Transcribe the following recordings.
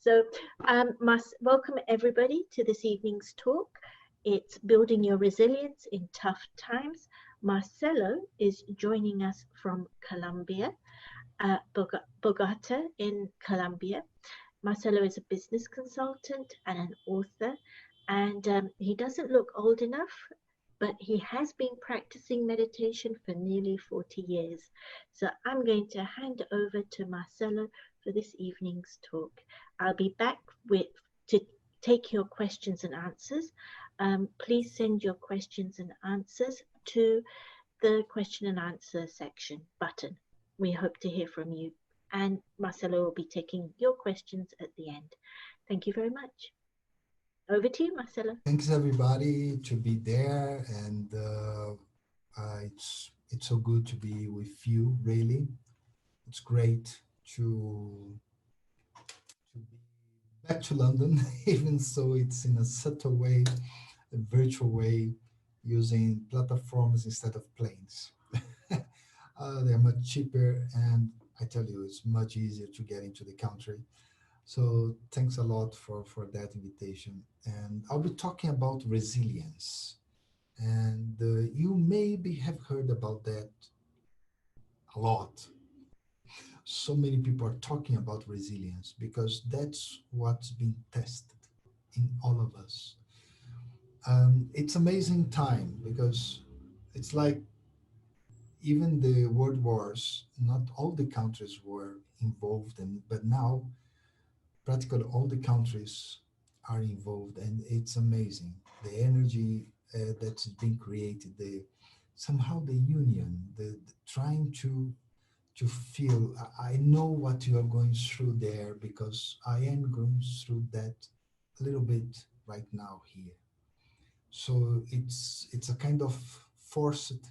So, welcome everybody to this evening's talk. It's Building Your Resilience in Tough Times. Marcelo is joining us from Colombia, Bogota in Colombia. Marcelo is a business consultant and an author, and he doesn't look old enough, but he has been practicing meditation for nearly 40 years. So I'm going to hand over to Marcelo for this evening's talk. I'll be back to take your questions and answers. Please send your questions and answers to the question and answer section button. We hope to hear from you, and Marcelo will be taking your questions at the end. Thank you very much. Over to you, Marcelo. Thanks everybody to be there, and it's so good to be with you. Really, it's great to be back to London, even so it's in a subtle way, a virtual way, using platforms instead of planes. They're much cheaper, and I tell you, it's much easier to get into the country. So thanks a lot for that invitation. And I'll be talking about resilience. And you maybe have heard about that a lot. So many people are talking about resilience because that's what's been tested in all of us. It's amazing time because it's like even the world wars, not all the countries were involved in, but now practically all the countries are involved, and it's amazing the energy that's been created, the somehow the union, the trying to feel I know what you are going through there because I am going through that a little bit right now here. So it's a kind of forced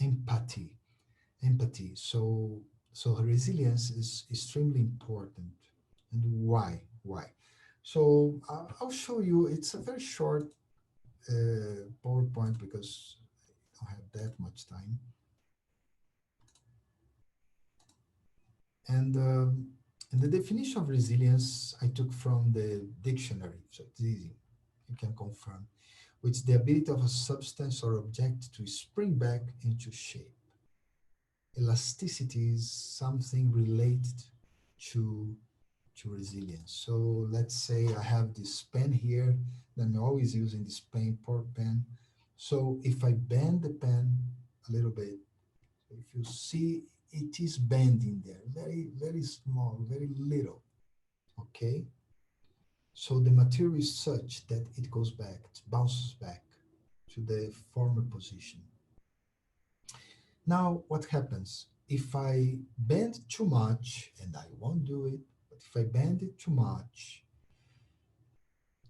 empathy empathy. So resilience is extremely important. And why? So I'll show you. It's a very short PowerPoint because I don't have that much time. And the definition of resilience I took from the dictionary, so it's easy. You can confirm. Which is the ability of a substance or object to spring back into shape. Elasticity is something related to resilience. So let's say I have this pen here, then I'm always using this pen. So if I bend the pen a little bit, if you see it is bending there, very, very small, very little, okay? So the material is such that it goes back, it bounces back to the former position. Now, what happens? If I bend too much, and I won't do it, but if I bend it too much,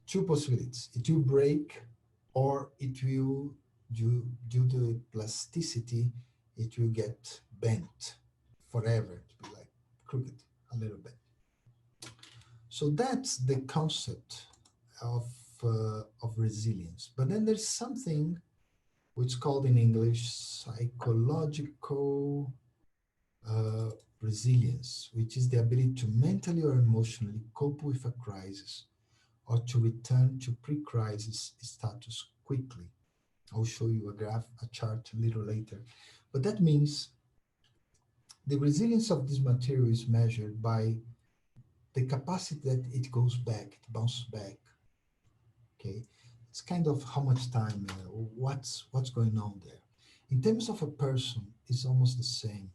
two possibilities. It will break, or it will, due to plasticity, it will get bent forever, to be like crooked a little bit. So that's the concept of resilience. But then there's something which is called in English psychological resilience, which is the ability to mentally or emotionally cope with a crisis or to return to pre-crisis status quickly. I'll show you a chart a little later. But that means the resilience of this material is measured by the capacity that it goes back, it bounces back. Okay, it's kind of how much time, what's going on there. In terms of a person, it's almost the same.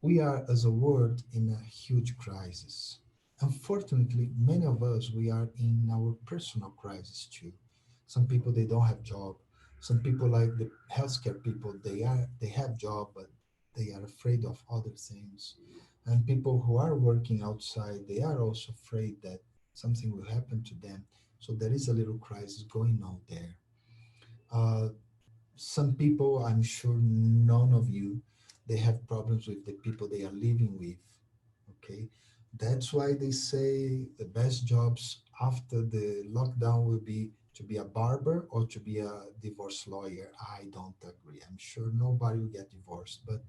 We are, as a world, in a huge crisis. Unfortunately, many of us, we are in our personal crisis too. Some people, they don't have job. Some people, like the healthcare people, they have job, but they are afraid of other things. And people who are working outside, they are also afraid that something will happen to them. So there is a little crisis going on there. Uh, some people, I'm sure none of you, they have problems with the people they are living with. Okay, that's why they say the best jobs after the lockdown will be to be a barber or to be a divorce lawyer. I don't agree. I'm sure nobody will get divorced, but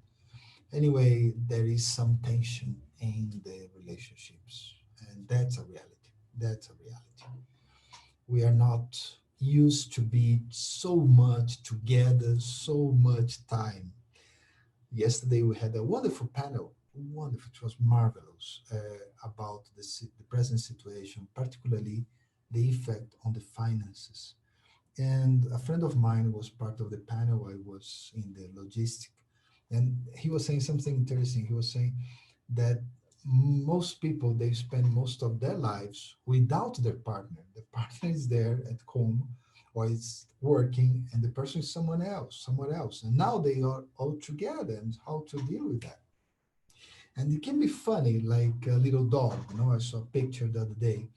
anyway, there is some tension in the relationships. And that's a reality. That's a reality. We are not used to be so much together, so much time. Yesterday we had a wonderful panel, wonderful, it was marvelous, about the present situation, particularly the effect on the finances. And a friend of mine was part of the panel. I was in the logistic, and he was saying something interesting. He was saying that most people, they spend most of their lives without their partner. The partner is there at home or is working, and the person is someone else, somewhere else, and now they are all together, and how to deal with that. And it can be funny, like a little dog. I saw a picture the other day.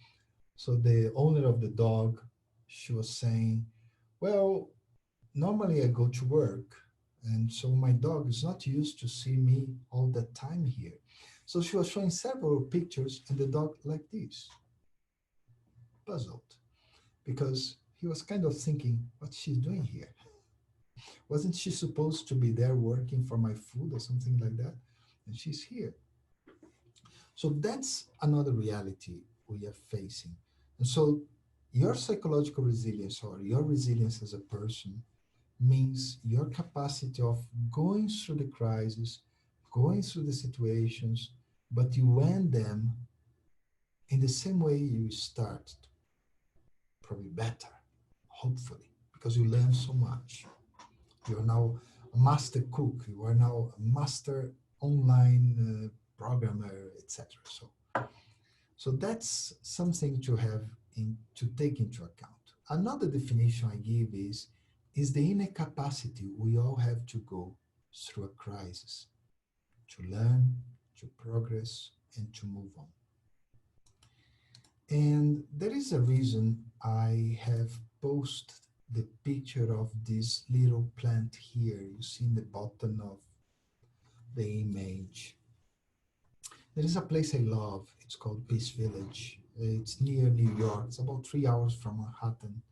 So the owner of the dog, she was saying, well, normally I go to work, and so my dog is not used to see me all the time here. So she was showing several pictures, and the dog like this, puzzled, because he was kind of thinking, what she's doing here? Wasn't she supposed to be there working for my food or something like that? And she's here. So that's another reality we are facing. And so your psychological resilience or your resilience as a person means your capacity of going through the crisis, going through the situations, but you end them in the same way you started, probably better, hopefully, because you learn so much. You are now a master cook, you are now a master online programmer, etc. So that's something to have to take into account. Another definition I give is the inner capacity we all have to go through a crisis, to learn, to progress, and to move on. And there is a reason I have posted the picture of this little plant here. You see in the bottom of the image. There is a place I love. It's called Peace Village. It's near New York. It's about 3 hours from Manhattan.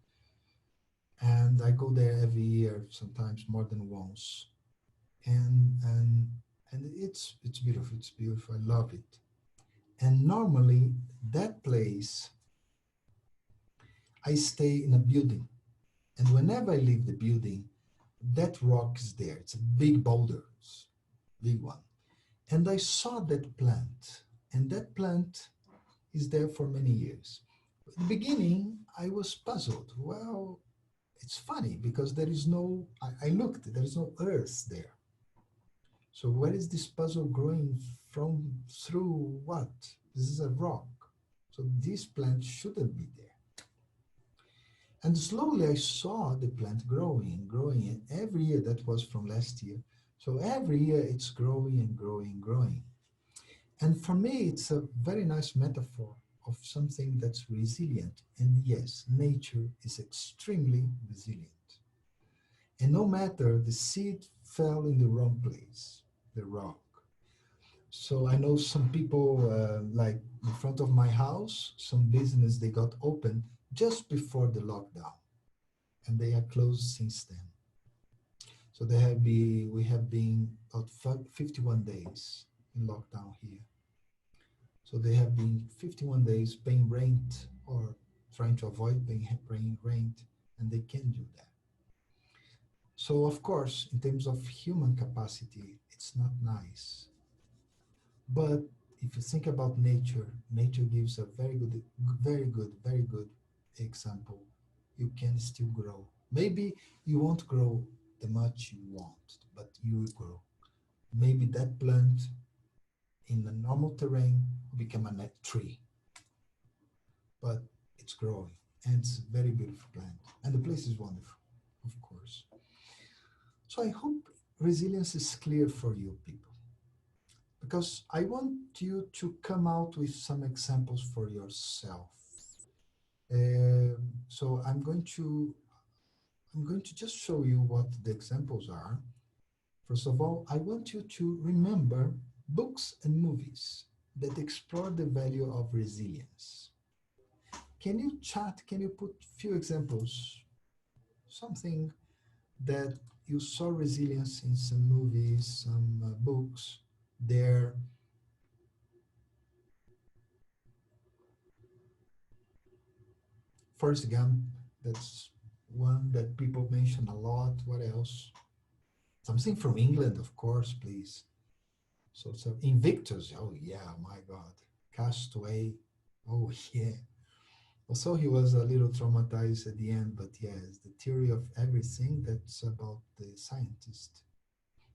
And I go there every year, sometimes more than once. And it's beautiful. It's beautiful. I love it. And normally that place, I stay in a building. And whenever I leave the building, that rock is there. It's a big boulder, it's a big one. And I saw that plant, and that plant is there for many years. At the beginning, I was puzzled. Well, it's funny because there is no, I looked, there is no earth there. So where is this puzzle growing from, through what? This is a rock. So this plant shouldn't be there. And slowly I saw the plant growing and growing, and every year, that was from last year. So every year it's growing and growing and growing. And for me, it's a very nice metaphor of something that's resilient. And yes, nature is extremely resilient. And no matter the seed fell in the wrong place, the rock. So I know some people, like in front of my house, some business they got open just before the lockdown, and they are closed since then. So we have been about 51 days in lockdown here. So they have been 51 days paying rent or trying to avoid paying rent, and they can do that. So of course, in terms of human capacity, it's not nice. But if you think about nature, nature gives a very good example. You can still grow. Maybe you won't grow the much you want, but you will grow. Maybe that plant in the normal terrain will become a net tree, but it's growing and it's a very beautiful plant. And the place is wonderful, of course. So I hope resilience is clear for you people, because I want you to come out with some examples for yourself. So I'm going to just show you what the examples are. First of all, I want you to remember books and movies that explore the value of resilience. Can you chat? Can you put few examples? Something that you saw resilience in some movies, some books there. Forrest Gump, that's one that people mention a lot. What else? Something from England, of course, please. So Invictus, oh yeah, my God. Castaway, oh yeah. Also, he was a little traumatized at the end, but yes, the theory of everything, that's about the scientist.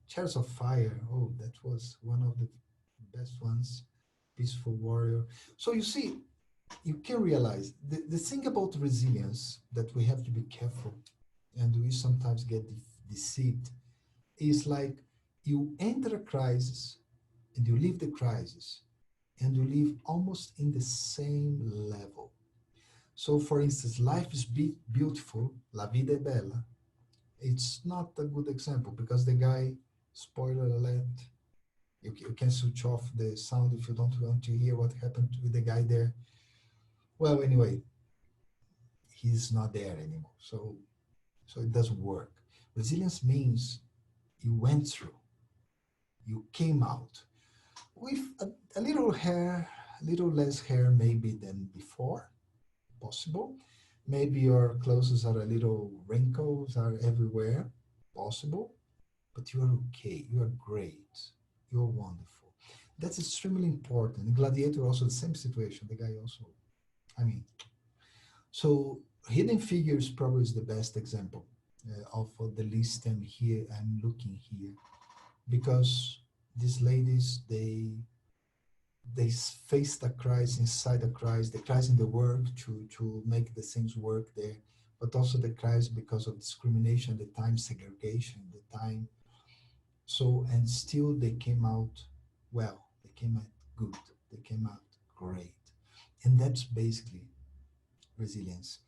Chairs of Fire, oh, that was one of the best ones. Peaceful Warrior. So you see, you can realize the thing about resilience that we have to be careful and we sometimes get deceived is like you enter a crisis and you leave the crisis and you live almost in the same level. So, for instance, life is beautiful, La Vida è Bella. It's not a good example because the guy, spoiler alert, you can switch off the sound if you don't want to hear what happened with the guy there. Well, anyway, he's not there anymore. So it doesn't work. Resilience means you went through, you came out with a little hair, a little less hair maybe than before, possible. Maybe your clothes are a little wrinkles are everywhere, possible, but you are okay. You are great. You're wonderful. That's extremely important. Gladiator also the same situation. The guy also, I mean, so Hidden Figures probably is the best example of the list I'm here. I'm looking here because these ladies they faced a crisis inside a crisis, the crisis in the work to make the things work there, but also the crisis because of discrimination, the time segregation, the time. So and still they came out well. They came out good. They came out great, and that's basically resilience.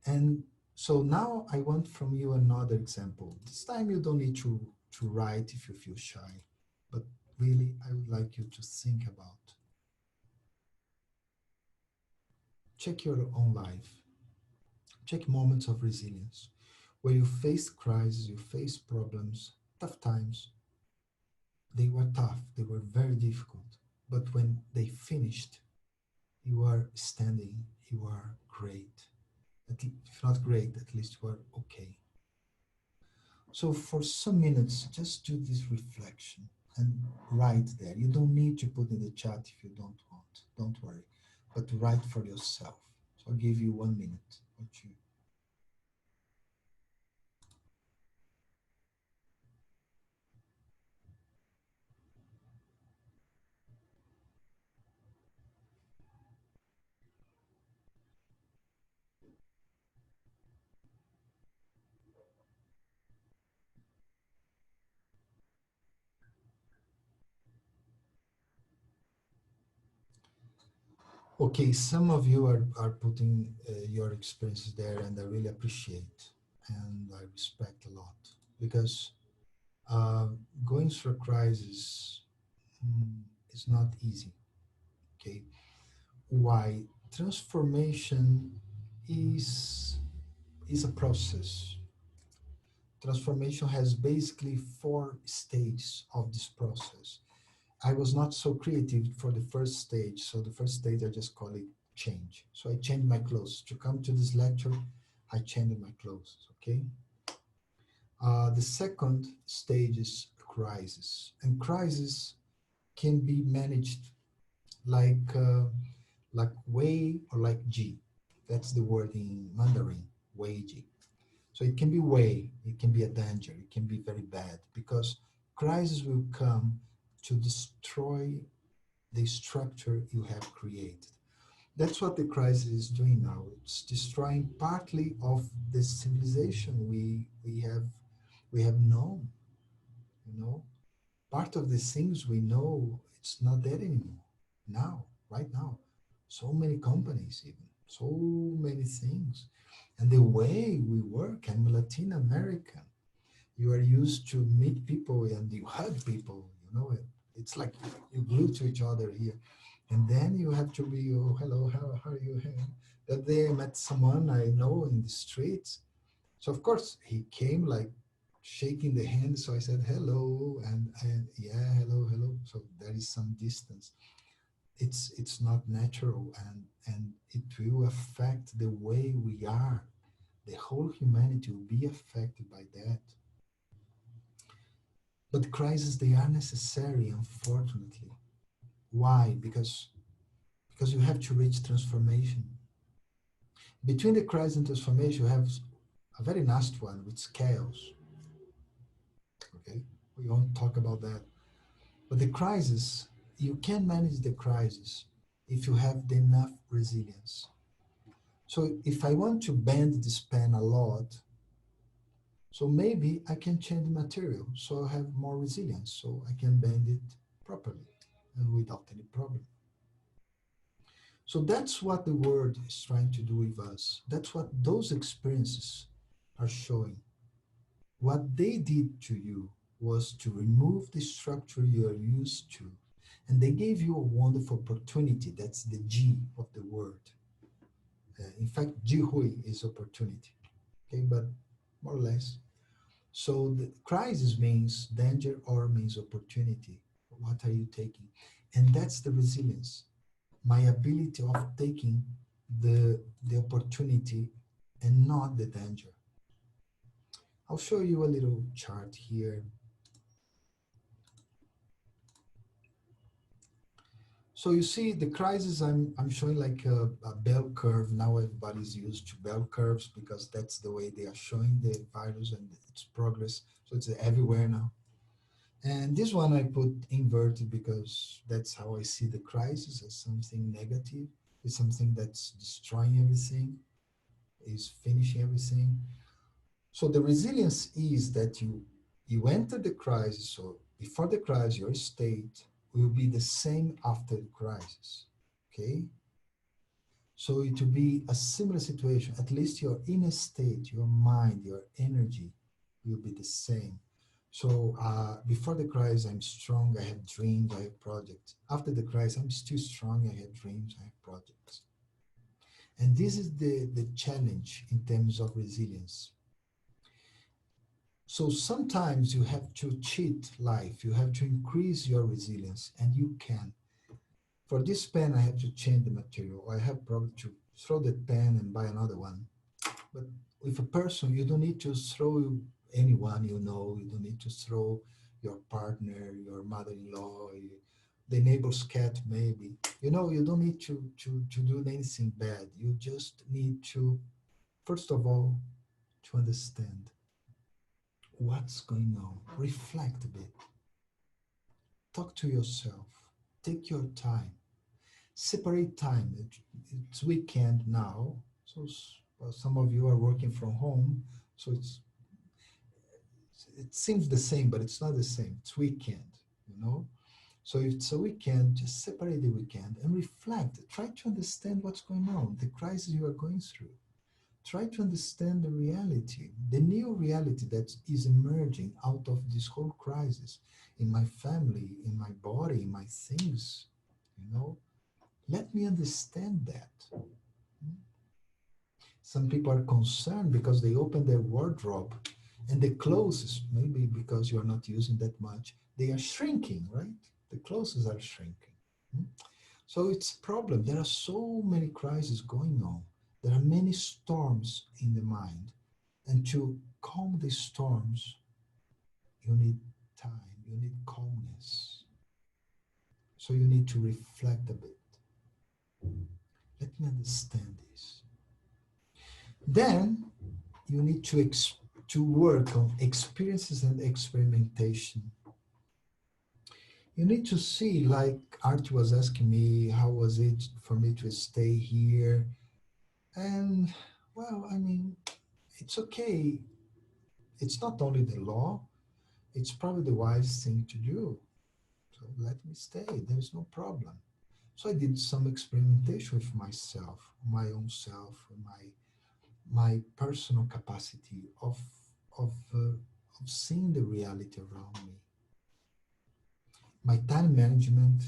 And so now I want from you another example. This time you don't need to write if you feel shy, but really I would like you to think about. Check your own life. Check moments of resilience where you faced crises, you faced problems, tough times. They were tough, they were very difficult. But when they finished, you are standing, you are great. If not great, at least you are okay. So for some minutes, just do this reflection and write there. You don't need to put in the chat if you don't want. Don't worry. But write for yourself. So I'll give you 1 minute or two. Okay, some of you are putting your experiences there, and I really appreciate and I respect a lot because uh, going through a crisis is not easy. Okay, why? Transformation is is a process. Transformation has basically 4 stages of this process. I was not so creative for the first stage. So the first stage, I just call it change. So I changed my clothes. To come to this lecture, I changed my clothes, okay? The second stage is crisis. And crisis can be managed like, like Wei or like Ji. That's the word in Mandarin, Wei Ji. So it can be Wei, it can be a danger, it can be very bad because crisis will come to destroy the structure you have created. That's what the crisis is doing now. It's destroying partly of the civilization we have known. You know, part of the things we know it's not there anymore. Now, right now, so many companies, even so many things, and the way we work. I'm Latin American. You are used to meet people and you hug people. You know, it's like you glue to each other here. And then you have to be, oh, hello, how are you? That day I met someone I know in the streets. So of course he came like shaking the hand. So I said hello, and yeah, hello, hello. So there is some distance. It's not natural, and it will affect the way we are. The whole humanity will be affected by that. But crises, they are necessary, unfortunately. Why? Because you have to reach transformation. Between the crisis and transformation, you have a very nasty one, which is chaos. Okay, we won't talk about that. But the crisis, you can manage the crisis if you have enough resilience. So if I want to bend this pen a lot, so maybe I can change the material so I have more resilience, so I can bend it properly and without any problem. So that's what the world is trying to do with us. That's what those experiences are showing. What they did to you was to remove the structure you are used to. And they gave you a wonderful opportunity. That's the G of the word. In fact, Jihui is opportunity. Okay, but more or less. So the crisis means danger or means opportunity. What are you taking? And that's the resilience. My ability of taking the opportunity and not the danger. I'll show you a little chart here. So you see the crisis, I'm showing like a bell curve. Now everybody's used to bell curves because that's the way they are showing the virus and its progress. So it's everywhere now. And this one I put inverted because that's how I see the crisis as something negative. It's something that's destroying everything, is finishing everything. So the resilience is that you enter the crisis. So before the crisis, your state will be the same after the crisis. Okay. So it will be a similar situation. At least your inner state, your mind, your energy will be the same. So before the crisis, I'm strong. I have dreams. I have projects. After the crisis, I'm still strong. I have dreams. I have projects. And this is the challenge in terms of resilience. So sometimes you have to cheat life. You have to increase your resilience, and you can. For this pen, I have to change the material. I have probably to throw the pen and buy another one. But with a person, you don't need to throw anyone you know. You don't need to throw your partner, your mother-in-law, the neighbor's cat, maybe. You don't need to do anything bad. You just need to, first of all, to understand what's going on. Reflect a bit. Talk to yourself. Take your time. Separate time. It's weekend now, so well, some of you are working from home, so it seems the same, but it's not the same. It's weekend, you know. So if it's a weekend, just separate the weekend and reflect. Try to understand what's going on, the crisis you are going through. Try to understand the reality, the new reality that is emerging out of this whole crisis in my family, in my body, in my things, you know. Let me understand that. Some people are concerned because they open their wardrobe and the clothes, maybe because you are not using that much, they are shrinking, right? The clothes are shrinking. So it's a problem. There are so many crises going on. There are many storms in the mind. And to calm the storms, you need time, you need calmness. So you need to reflect a bit. Let me understand this. Then you need to work on experiences and experimentation. You need to see, like Art was asking me, how was it for me to stay here? And well, I mean, it's okay. It's not only the law, it's probably the wise thing to do. So let me stay. There's no problem. So I did some experimentation with myself, my own self, my personal capacity of seeing the reality around me. My time management,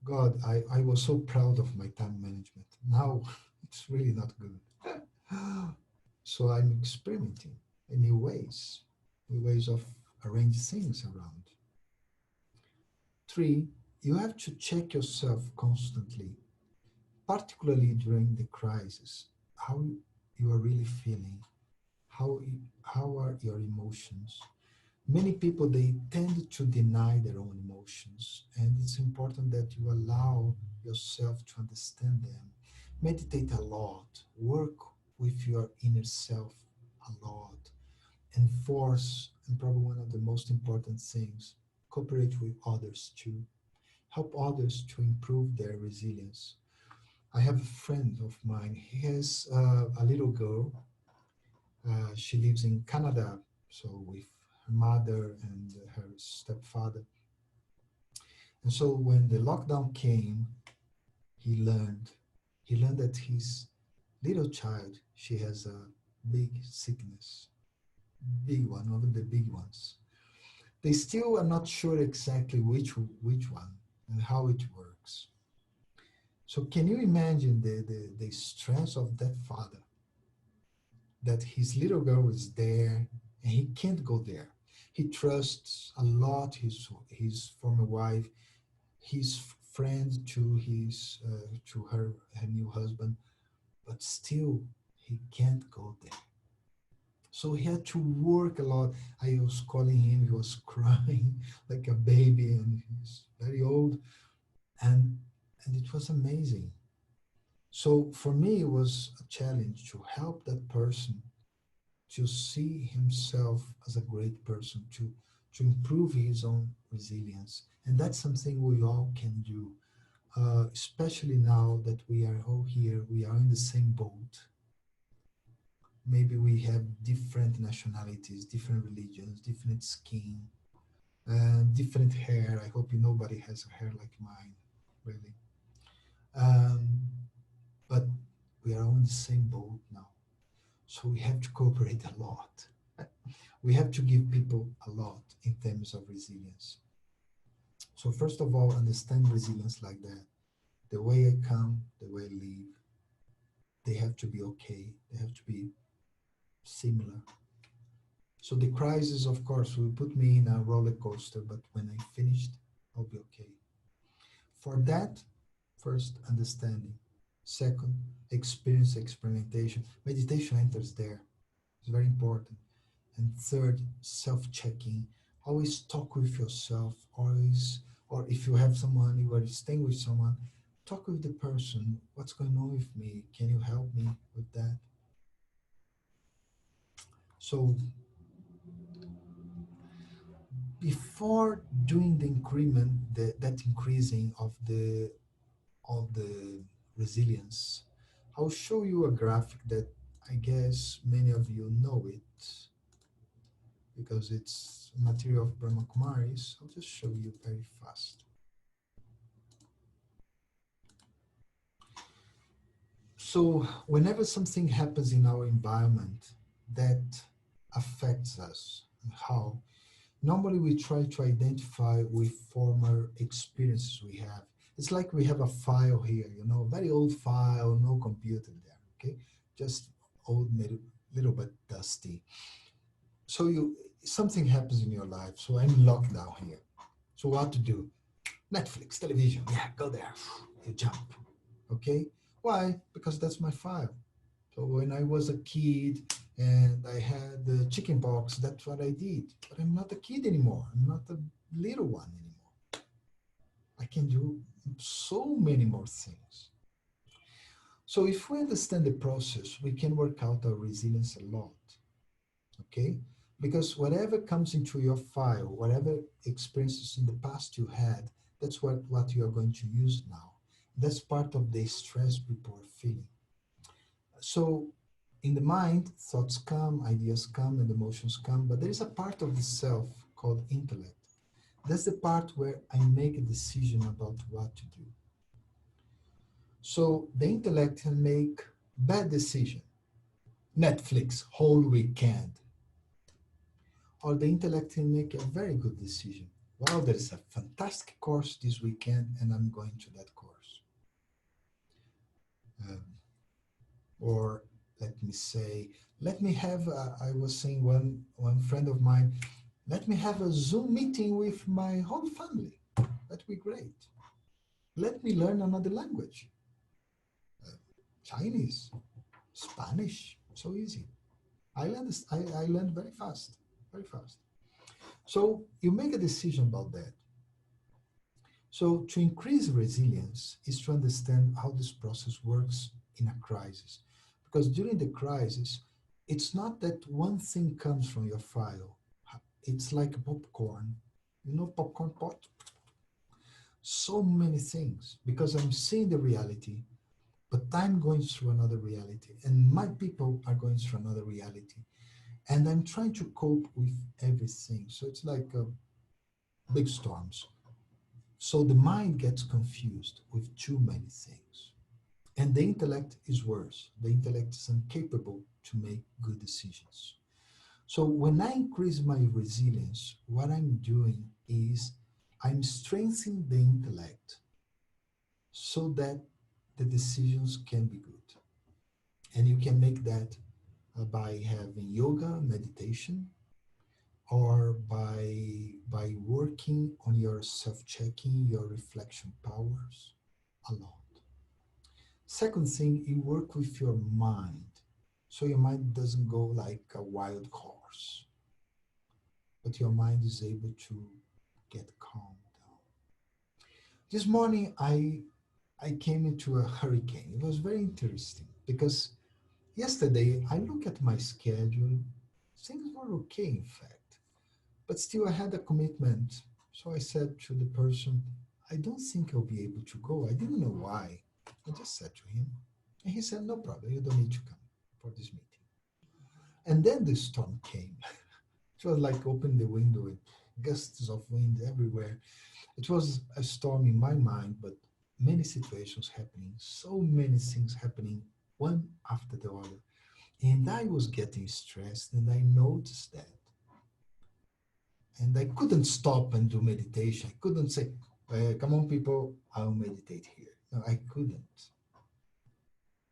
God, I was so proud of my time management. Now it's really not good. So I'm experimenting in new ways of arranging things around. 3, You have to check yourself constantly, particularly during the crisis, how you are really feeling, how are your emotions. Many people, they tend to deny their own emotions, and it's important that you allow yourself to understand them. Meditate a lot, work with your inner self a lot, enforce, and probably one of the most important things, cooperate with others too. Help others to improve their resilience. I have a friend of mine. He has a little girl. She lives in Canada, so with her mother and her stepfather. And so when the lockdown came, he learned he learned that his little child, she has a big sickness, big one, one of the big ones. They still are not sure exactly which one and how it works. So can you imagine the stress of that father, that his little girl is there and he can't go there. He trusts a lot his former wife, his friend to her new husband, but still he can't go there. So he had to work a lot. I was calling him, he was crying like a baby, and he's very old, and it was amazing. So for me, it was a challenge to help that person to see himself as a great person, to improve his own resilience. And that's something we all can do, especially now that we are all here, we are in the same boat. Maybe we have different nationalities, different religions, different skin, different hair. I hope nobody has a hair like mine, really. Um, but we are all in the same boat now. So we have to cooperate a lot. We have to give people a lot in terms of resilience. So first of all, understand resilience like that. The way I come, the way I live, they have to be okay. They have to be similar. So the crisis, of course, will put me in a roller coaster, but when I finished, I'll be okay. For that, first, understanding. Second, experience, experimentation. Meditation enters there. It's very important. And third, self-checking. Always talk with yourself. Always, or if you have someone, you are staying with someone, talk with the person. What's going on with me? Can you help me with that? So before doing the increment, that increasing of the resilience, I'll show you a graphic that I guess many of you know it because it's material of Brahma Kumaris. I'll just show you very fast. So whenever something happens in our environment that affects us, how normally we try to identify with former experiences we have. It's like we have a file here, very old file, no computer there, okay? Just old, little bit dusty. So something happens in your life. So I'm locked down here. So what to do? Netflix, television, yeah, go there. You jump, okay? Why? Because that's my file. So when I was a kid and I had the chicken pox, that's what I did. But I'm not a kid anymore. I'm not a little one anymore. I can do so many more things. So if we understand the process, we can work out our resilience a lot. Okay? Because whatever comes into your file, whatever experiences in the past you had, that's what you are going to use now. That's part of the stress people are feeling. So in the mind, thoughts come, ideas come, and emotions come, but there is a part of the self called intellect. That's the part where I make a decision about what to do. So the intellect can make bad decision. Netflix whole weekend. Or the intellect can make a very good decision. Well, there is a fantastic course this weekend, and I'm going to that course. Um, or let me say, let me have, I was saying one friend of mine, let me have a Zoom meeting with my whole family. That would be great. Let me learn another language. Chinese, Spanish, so easy. I learned very fast, very fast. So you make a decision about that. So to increase resilience is to understand how this process works in a crisis. Because during the crisis, it's not that one thing comes from your file. It's like popcorn. You know popcorn pot? So many things. Because I'm seeing the reality, but I'm going through another reality. And my people are going through another reality. And I'm trying to cope with everything. So it's like big storms. So the mind gets confused with too many things. And the intellect is worse. The intellect is incapable to make good decisions. So when I increase my resilience, what I'm doing is I'm strengthening the intellect so that the decisions can be good. And you can make that by having yoga, meditation, or by working on your self-checking, your reflection powers a lot. Second thing, you work with your mind. So your mind doesn't go like a wild horse, but your mind is able to get calm down. This morning I came into a hurricane. It was very interesting because yesterday I look at my schedule. Things were okay in fact. But still I had a commitment. So I said to the person, I don't think I'll be able to go. I didn't know why. I just said to him. And he said, no problem, you don't need to come for this meeting. And then the storm came. It was like open the window with gusts of wind everywhere. It was a storm in my mind, but many situations happening, so many things happening one after the other. And I was getting stressed and I noticed that. And I couldn't stop and do meditation. I couldn't say, come on, people, I'll meditate here. No, I couldn't.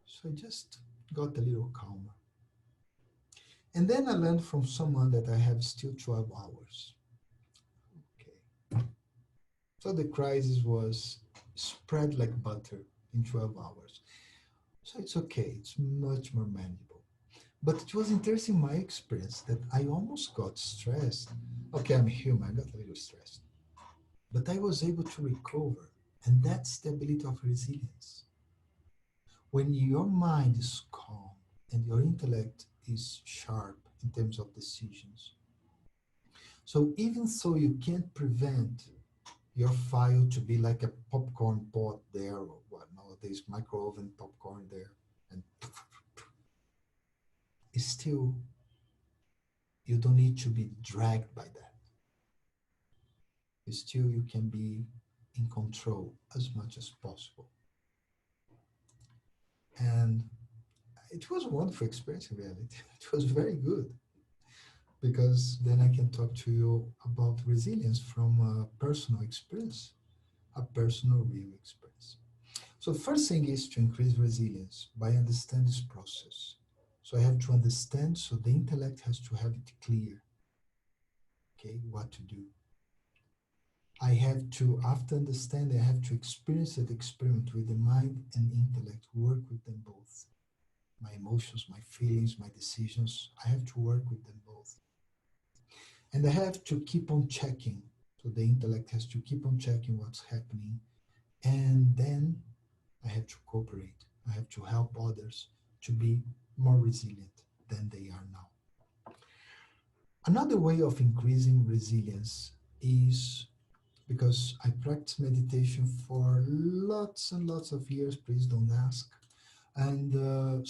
So I just got a little calmer. And then I learned from someone that I have still 12 hours. Okay. So the crisis was spread like butter in 12 hours. So it's okay, it's much more manageable. But it was interesting my experience that I almost got stressed. Okay, I'm human, I got a little stressed. But I was able to recover. And that's the ability of resilience. When your mind is calm and your intellect is sharp in terms of decisions. So even so you can't prevent your file to be like a popcorn pot there or what nowadays micro oven popcorn there and still you don't need to be dragged by that. Still you can be in control as much as possible. And it was a wonderful experience in reality. It was very good because then I can talk to you about resilience from a personal experience, a personal real experience. So the first thing is to increase resilience by understanding this process. So I have to understand, so the intellect has to have it clear, okay, what to do. I have to, after understanding, I have to experience that experiment with the mind and intellect, work with them both. My emotions, my feelings, my decisions, I have to work with them both. And I have to keep on checking. So the intellect has to keep on checking what's happening. And then I have to cooperate. I have to help others to be more resilient than they are now. Another way of increasing resilience is because I practice meditation for lots and lots of years, please don't ask. And uh,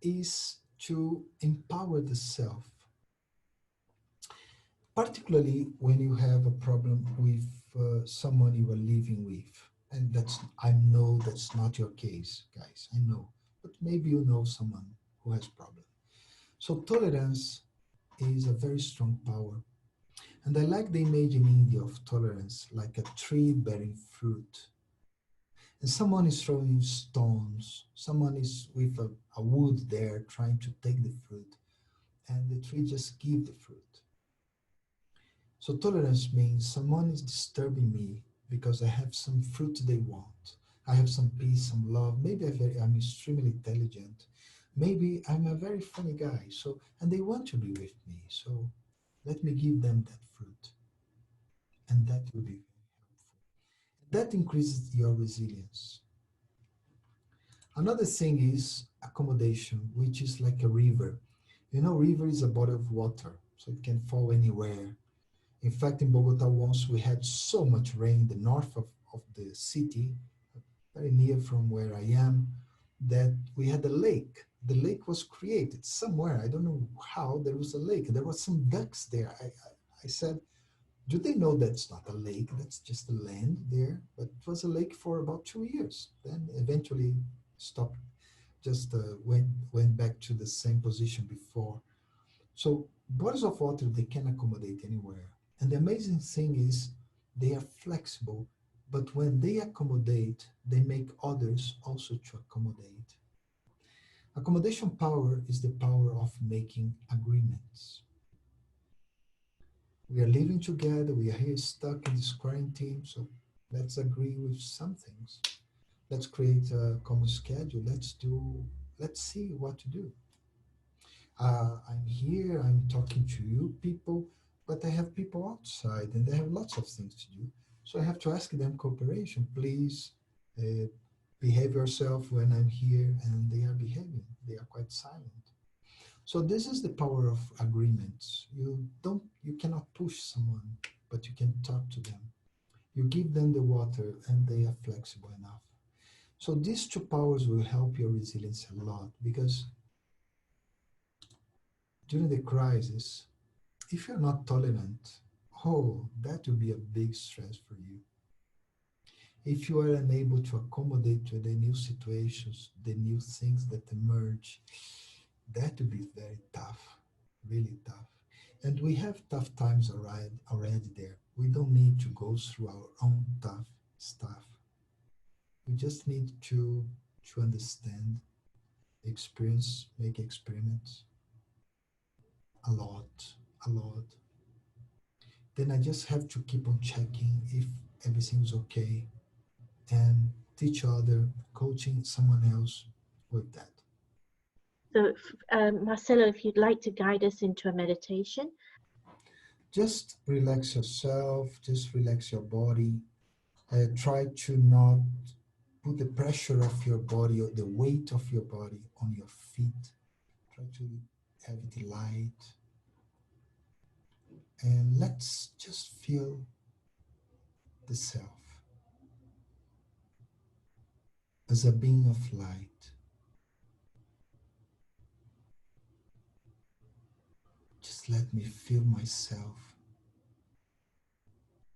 is to empower the self, particularly when you have a problem with someone you are living with. And I know that's not your case, guys, I know, but maybe you know someone who has problem. So tolerance is a very strong power. And I like the image in India of tolerance, like a tree bearing fruit. And someone is throwing stones, someone is with a wood there trying to take the fruit, and the tree just gives the fruit. So tolerance means someone is disturbing me because I have some fruit they want. I have some peace, some love. Maybe I'm extremely intelligent. Maybe I'm a very funny guy. So and they want to be with me. So let me give them that fruit, and that will be very helpful. That increases your resilience. Another thing is accommodation, which is like a river. You know, river is a body of water, so it can fall anywhere. In fact, in Bogota, once we had so much rain in the north of the city, very near from where I am, that we had a lake. The lake was created somewhere. I don't know how there was a lake. There were some ducks there. I said, do they know that's not a lake? That's just a land there. But it was a lake for about 2 years. Then eventually stopped, just went back to the same position before. So bodies of water, they can accommodate anywhere. And the amazing thing is they are flexible, but when they accommodate, they make others also to accommodate. Accommodation power is the power of making agreements. We are living together, we are here stuck in this quarantine, so let's agree with some things. Let's create a common schedule. Let's see what to do. I'm here, I'm talking to you people, but I have people outside and they have lots of things to do. So I have to ask them cooperation. Please uh, behave yourself when I'm here, and they are behaving. They are quite silent. So this is the power of agreements. You cannot push someone, but you can talk to them. You give them the water and they are flexible enough. So these two powers will help your resilience a lot because during the crisis, if you're not tolerant, oh, that will be a big stress for you. If you are unable to accommodate to the new situations, the new things that emerge, that will be very tough, really tough. And we have tough times already there. We don't need to go through our own tough stuff. We just need to understand, experience, make experiments a lot, a lot. Then I just have to keep on checking if everything's okay and teach other, coaching someone else with that. So, Marcelo, if you'd like to guide us into a meditation. Just relax yourself, just relax your body. Try to not put the pressure of your body or the weight of your body on your feet. Try to have it light. And let's just feel the self as a being of light. Just let me feel myself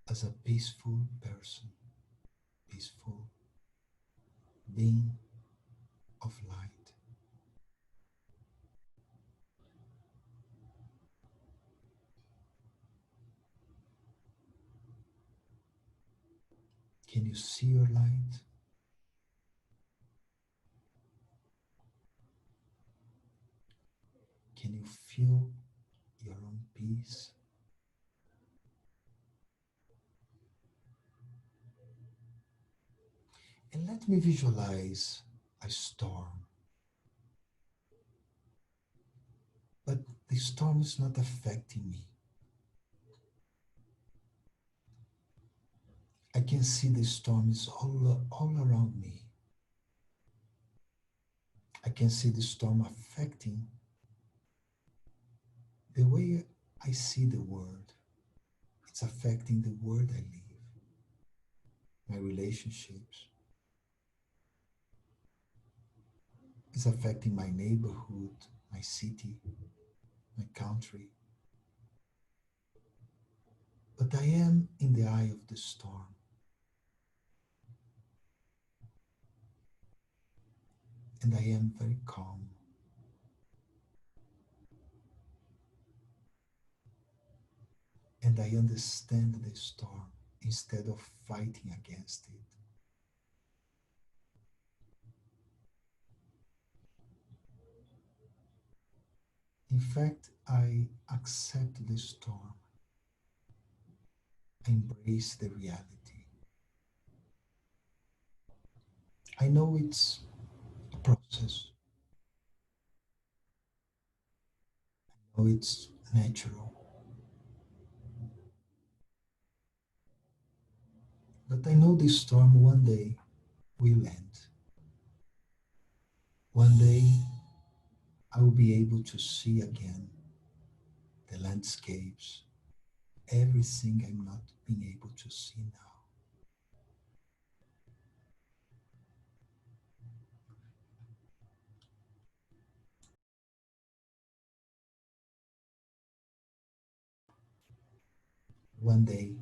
as a peaceful person, peaceful being of light. Can you see your light? Can you feel your own peace? And let me visualize a storm. But the storm is not affecting me. I can see the storm is all around me. I can see the storm affecting the way I see the world. It's affecting the world I live, my relationships. It's affecting my neighborhood, my city, my country. But I am in the eye of the storm, and I am very calm. And I understand the storm instead of fighting against it. In fact, I accept the storm. I embrace the reality. I know it's a process. I know it's natural. But I know this storm one day will end. One day I will be able to see again the landscapes, everything I'm not being able to see now. One day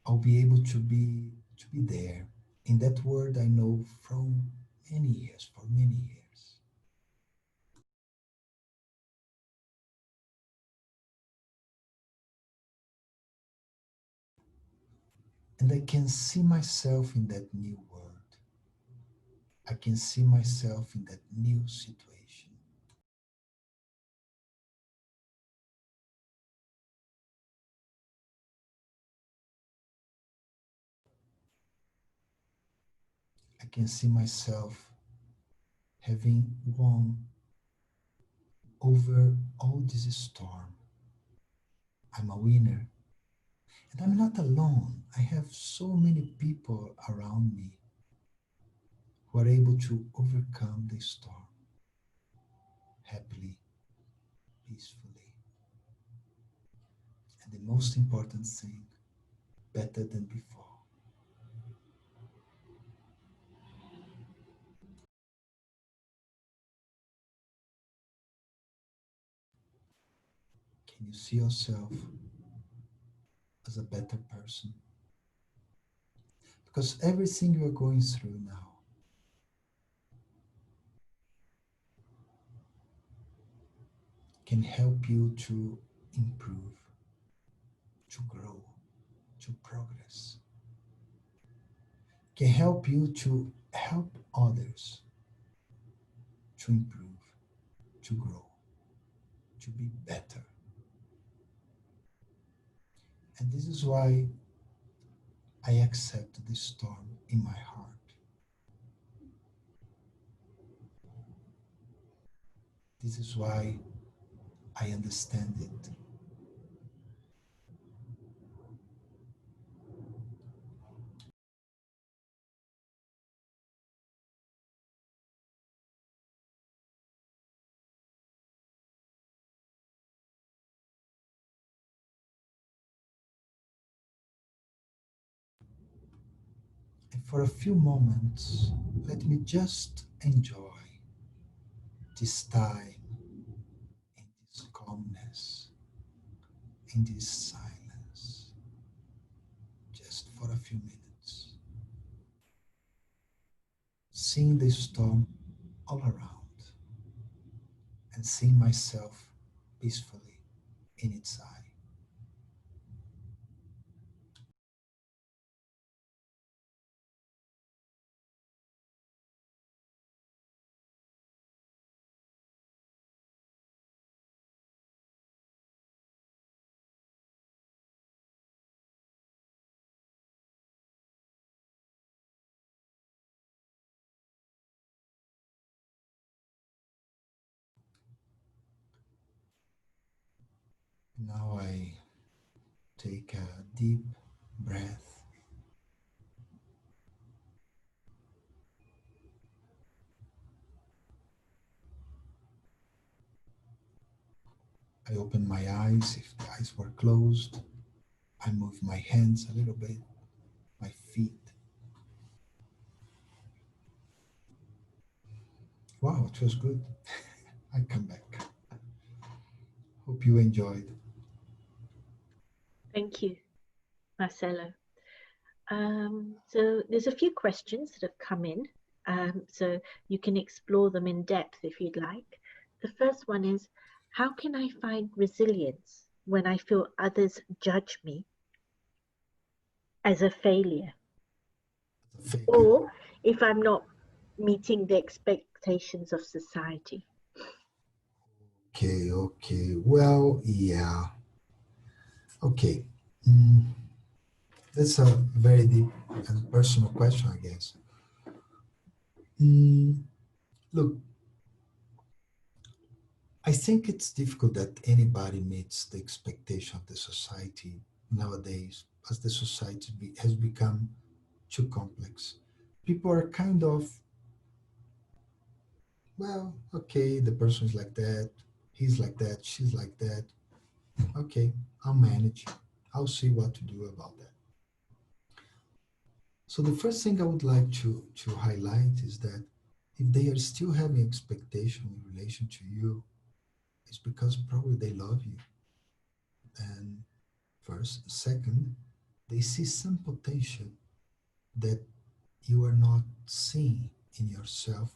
I'll be able to be there in that world I know from many years, for many years. And I can see myself in that new world. I can see myself in that new situation. I can see myself having won over all this storm. I'm a winner. And I'm not alone. I have so many people around me who are able to overcome the storm happily, peacefully, and the most important thing, better than before. Can you see yourself as a better person? Because everything you are going through now can help you to improve, to grow, to progress, can help you to help others to improve, to grow, to be better. And this is why I accept the storm in my heart. This is why I understand it. And for a few moments, let me just enjoy this time in this calmness, in this silence, just for a few minutes, seeing the storm all around and seeing myself peacefully in its eye. Now I take a deep breath. I open my eyes if the eyes were closed. I move my hands a little bit, my feet. Wow, it was good. I come back. Hope you enjoyed. Thank you, Marcelo. So there's a few questions that have come in. So you can explore them in depth if you'd like. The first one is, how can I find resilience when I feel others judge me as a failure? The failure. Or if I'm not meeting the expectations of society? Okay, okay. Well, yeah. Okay. Mm, that's a very deep and personal question, I guess. Mm, look, I think it's difficult that anybody meets the expectation of the society nowadays, as the society has become too complex. People are kind of, well, okay, the person is like that, he's like that, she's like that. Okay, I'll manage. I'll see what to do about that. So the first thing I would like to highlight is that if they are still having expectation in relation to you, it's because probably they love you. And first, second, they see some potential that you are not seeing in yourself,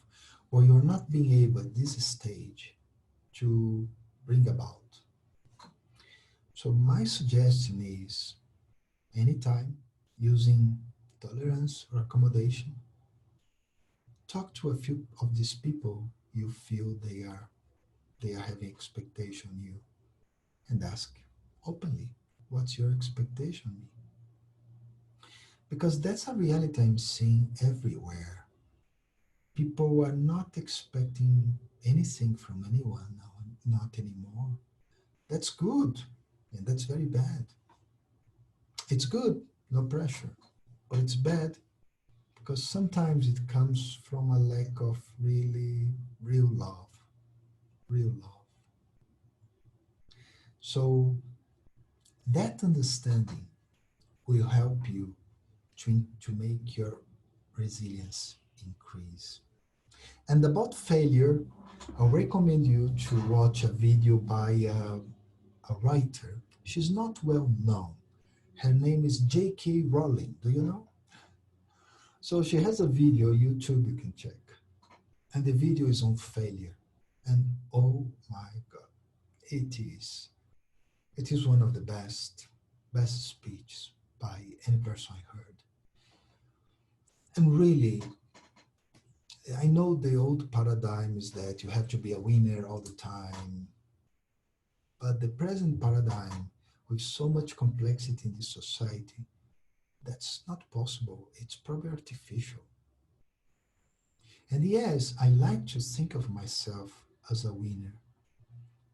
or you're not being able at this stage to bring about. So my suggestion is anytime using tolerance or accommodation, talk to a few of these people you feel they are having expectation on you, and ask openly, what's your expectation on me? Because that's a reality I'm seeing everywhere. People are not expecting anything from anyone now, not anymore. That's good, and that's very bad. It's good, no pressure, but it's bad because sometimes it comes from a lack of really real love, real love. So that understanding will help you to make your resilience increase. And about failure, I recommend you to watch a video by a writer. She's not well known. Her name is J.K. Rowling. Do you know? So she has a video, YouTube, you can check. And the video is on failure. And oh my God, it is. It is one of the best speeches by any person I heard. And really, I know the old paradigm is that you have to be a winner all the time, but the present paradigm, with so much complexity in this society, that's not possible. It's probably artificial. And yes, I like to think of myself as a winner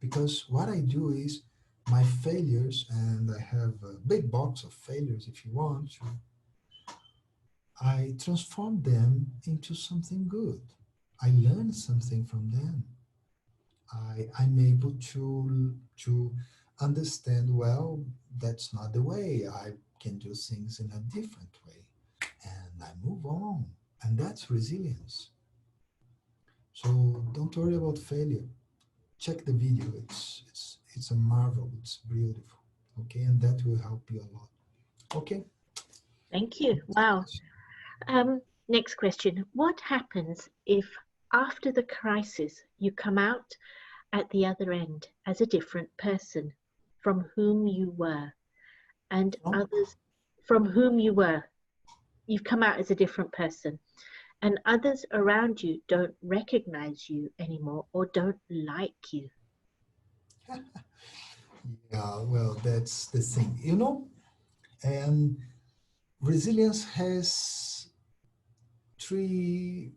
because what I do is my failures, and I have a big box of failures if you want to, I transform them into something good. I learn something from them. I'm able to understand, well, that's not the way. I can do things in a different way. And I move on. And that's resilience. So don't worry about failure. Check the video. It's a marvel. It's beautiful. Okay, and that will help you a lot. Okay. Thank you. Wow. Next question. What happens if after the crisis you come out at the other end as a different person from whom you were, and From others from whom you were? You've come out as a different person, and others around you don't recognize you anymore or don't like you. yeah, well, that's the thing. And resilience has three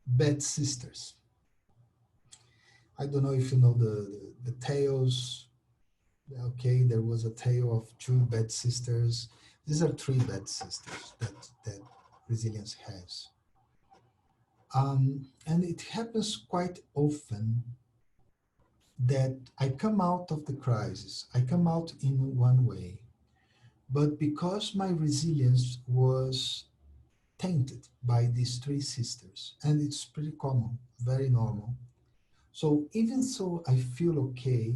bad sisters. I don't know if you know the tales. Okay, there was a tale of two bad sisters. These are three bad sisters that resilience has. And it happens quite often that I come out of the crisis. I come out in one way, but because my resilience was tainted by these three sisters, and it's pretty common, very normal. So even though I feel okay,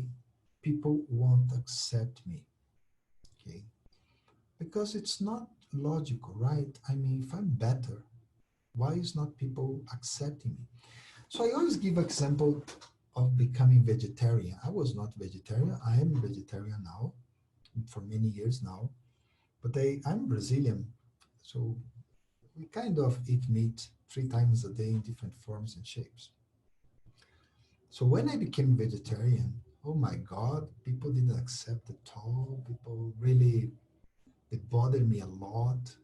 people won't accept me. Okay, because it's not logical, right? I mean, if I'm better, why is not people accepting me? So I always give example of becoming vegetarian. I was not vegetarian. I am vegetarian now for many years now, but I'm Brazilian, so we kind of eat meat 3 times a day in different forms and shapes. So when I became vegetarian, oh my God, people didn't accept at all. People really bothered me a lot.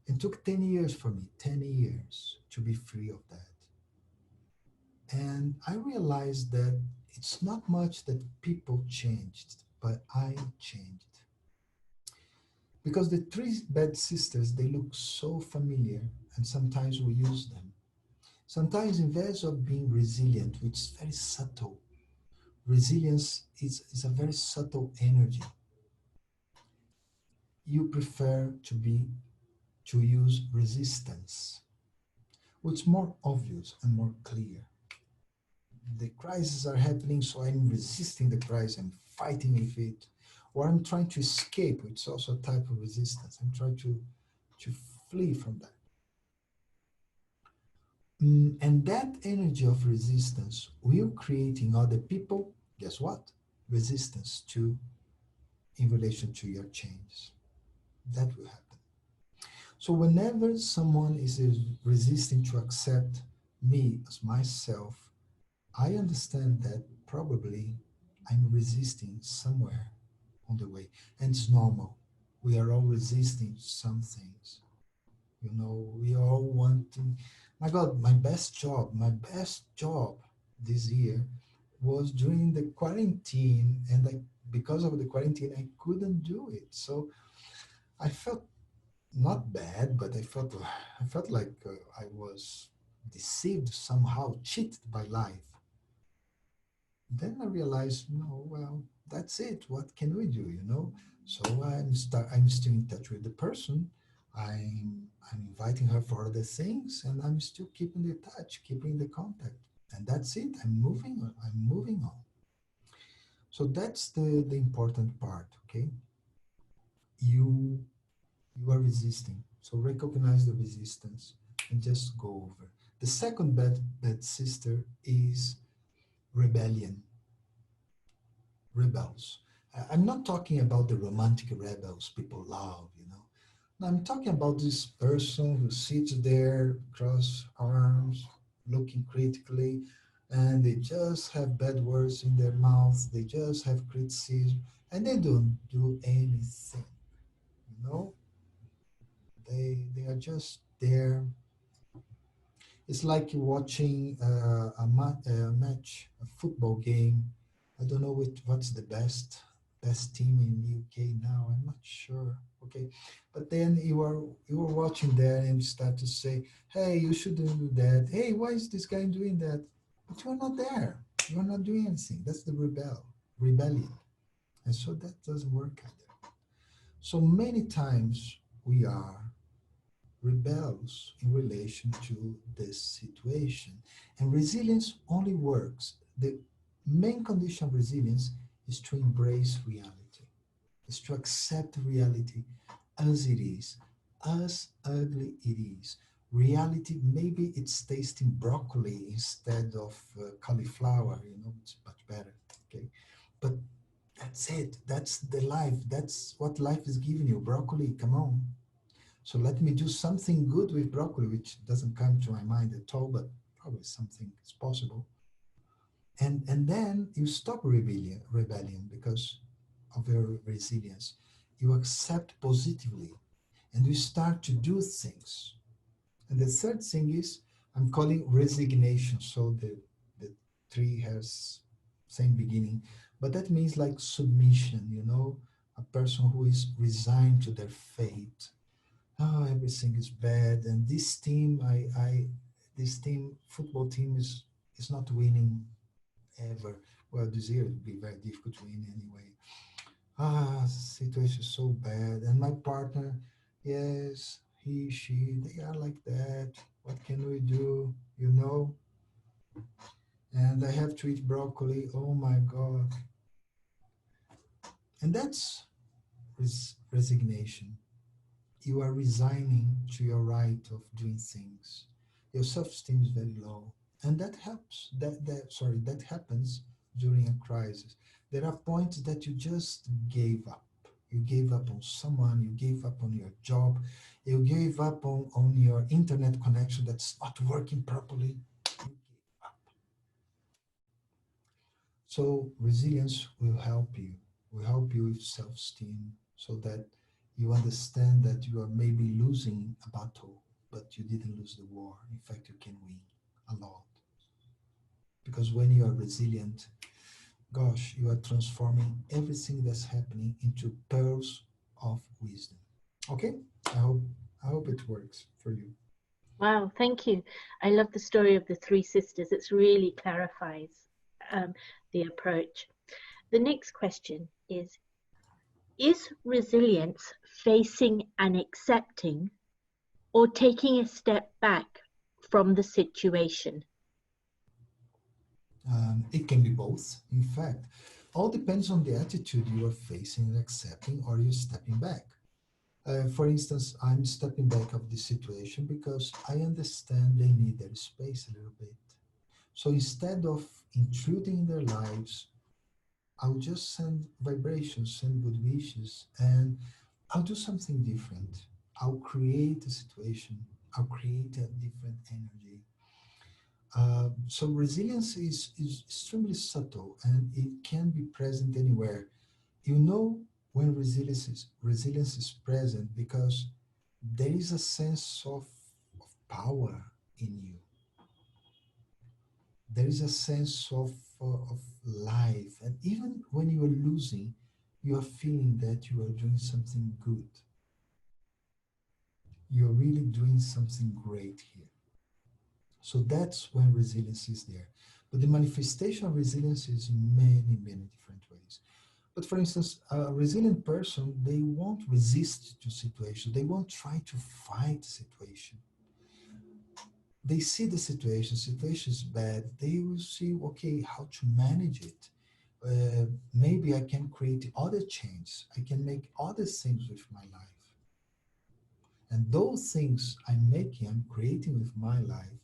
It took 10 years for me, 10 years to be free of that. And I realized that it's not much that people changed, but I changed. Because the three bad sisters, they look so familiar, and sometimes we use them. Sometimes, instead of being resilient, which is very subtle, resilience is a very subtle energy. You prefer to use resistance, which is more obvious and more clear. The crises are happening, so I'm resisting the crisis, I'm fighting with it, or I'm trying to escape, which is also a type of resistance. I'm trying to flee from that. And that energy of resistance will create in other people, guess what? Resistance to in relation to your change. That will happen. So whenever someone is resisting to accept me as myself, I understand that probably I'm resisting somewhere on the way. And it's normal. We are all resisting some things. We all wanting. My God, my best job this year was during the quarantine, and because of the quarantine, I couldn't do it. So I felt not bad, but I felt like I was deceived somehow, cheated by life. Then I realized, no, well, that's it. What can we do? So I'm still in touch with the person. I'm inviting her for other things, and I'm still keeping the touch, keeping the contact. And that's it. I'm moving on. I'm moving on. So that's the important part, okay? You you are resisting. So recognize the resistance and just go over. The second bad sister is rebellion, rebels. I'm not talking about the romantic rebels people love. No, I'm talking about this person who sits there, cross arms, looking critically, and they just have bad words in their mouth. They just have criticism, and they don't do anything. You know, they are just there. It's like watching a match, a football game. I don't know what's the best team in UK now. I'm not sure. Okay, but then you are watching there and start to say, "Hey, you shouldn't do that. Hey, why is this guy doing that?" But you are not there. You are not doing anything. That's the rebellion, and so that doesn't work either. So many times we are rebels in relation to this situation. And resilience only works. The main condition of resilience is to embrace reality, is to accept reality as it is, as ugly it is. Reality, maybe it's tasting broccoli instead of cauliflower, it's much better. Okay. But that's it. That's the life. That's what life is giving you. Broccoli, come on. So let me do something good with broccoli, which doesn't come to my mind at all, but probably something is possible. And then you stop rebellion because of your resilience. You accept positively and you start to do things. And the third thing is I'm calling resignation. So the tree has same beginning, but that means like submission, a person who is resigned to their fate. Oh, everything is bad, and this team, football team is not winning ever. Well, this year it would be very difficult to win anyway. Situation is so bad, and my partner, yes, he, she, they are like that. What can we do? And I have to eat broccoli. Oh my God! And that's resignation. You are resigning to your right of doing things. Your self-esteem is very low, and that helps. That happens during a crisis. There are points that you just gave up. You gave up on someone. You gave up on your job. You gave up on your internet connection that's not working properly. You gave up. So resilience will help you. Will help you with self-esteem, so that You understand that you are maybe losing a battle, but you didn't lose the war. In fact, you can win a lot. Because when you are resilient, gosh, you are transforming everything that's happening into pearls of wisdom. Okay? I hope I hope it works for you. Wow, thank you. I love the story of the three sisters. It really clarifies um, the approach. The next question is resilience facing and accepting or taking a step back from the situation? It can be both. In fact, all depends on the attitude you are facing and accepting, or you're stepping back. For instance, I'm stepping back of the situation because I understand they need their space a little bit. So instead of intruding in their lives, I'll just send vibrations, send good wishes, and I'll do something different. I'll create a situation. I'll create a different energy. So resilience is extremely subtle and it can be present anywhere. You know when resilience is present because there is a sense of power in you. There is a sense of life. And even when you are losing, you are feeling that you are doing something good. You're really doing something great here. So that's when resilience is there. But the manifestation of resilience is many, many different ways. But for instance, a resilient person, they won't resist to situation. They won't try to fight the situation. They see the situation is bad. They will see, okay, how to manage it. Maybe I can create other change. I can make other things with my life. And those things I'm creating with my life,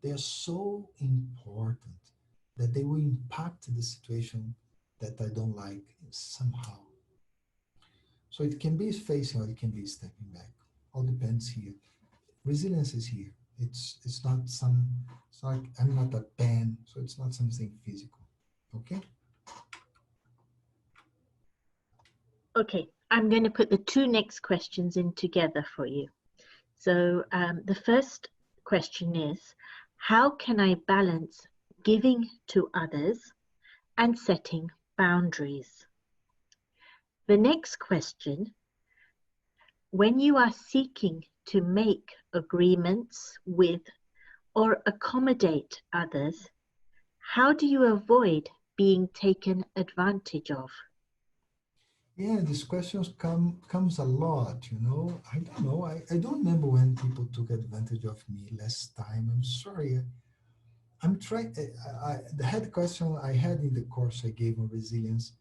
they are so important that they will impact the situation that I don't like somehow. So it can be facing or it can be stepping back. All depends here. Resilience is here. It's not some. It's like I'm not a pen, so it's not something physical. Okay. Okay, I'm going to put the two next questions in together for you. So the first question is, how can I balance giving to others and setting boundaries? The next question, when you are seeking to make agreements with or accommodate others, how do you avoid being taken advantage of? Yeah, these questions comes a lot. I don't know. I don't remember when people took advantage of me last time. I'm sorry. I'm trying. The head question I had in the course I gave on resilience,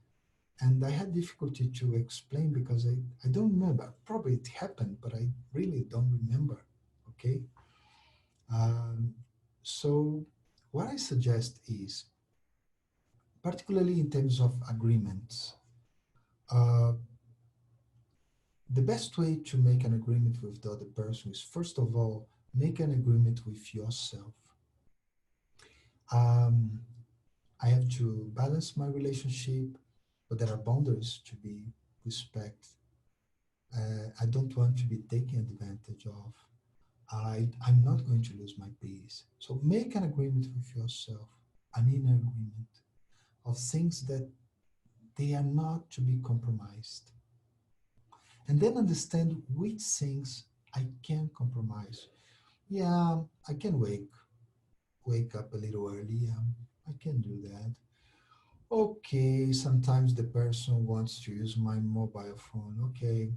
and I had difficulty to explain because I don't remember. Probably it happened, but I really don't remember. Okay. Um, so what I suggest is, particularly in terms of agreements, uh, the best way to make an agreement with the other person is first of all make an agreement with yourself. Um, I have to balance my relationship, but there are boundaries to be respected. I don't want to be taken advantage of. I'm not going to lose my peace. So make an agreement with yourself, an inner agreement of things that they are not to be compromised. And then understand which things I can compromise. Yeah, I can wake up a little early. I can do that. Okay, sometimes the person wants to use my mobile phone. Okay,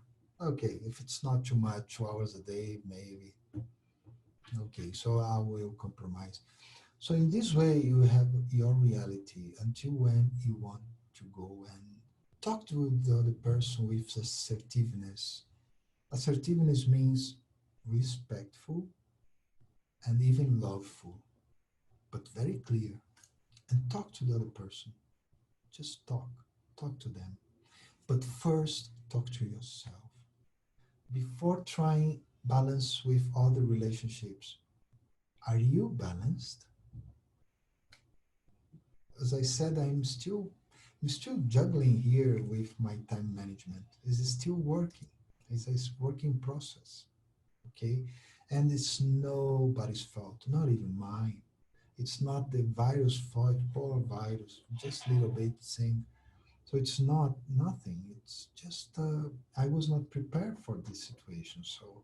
if it's not too much, 2 hours a day, maybe. Okay, so I will compromise. So in this way, you have your reality until when you want to go and talk to the other person with assertiveness. Assertiveness means respectful and even loveful, but very clear. And talk to the other person. Just talk to them. But first, talk to yourself. Before trying balance with other relationships, are you balanced? As I said, I'm still juggling here with my time management. Is it still working? It's a working process, okay? And it's nobody's fault, not even mine. It's not the virus fault, poor virus, just a little bit thing. So it's not nothing. It's just I was not prepared for this situation. So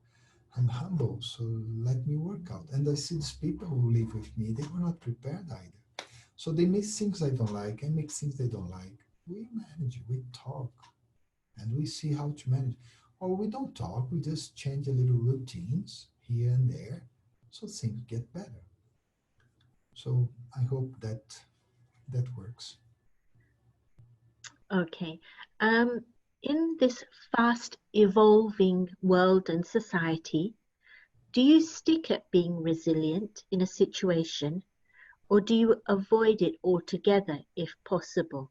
I'm humble. So let me work out. And I see these people who live with me, they were not prepared either. So they make things I don't like. I make things they don't like. We manage, we talk, and we see how to manage. Or we don't talk, we just change a little routines here and there so things get better. So I hope that that works. Okay. Um, in this fast evolving world and society, do you stick at being resilient in a situation, or do you avoid it altogether if possible?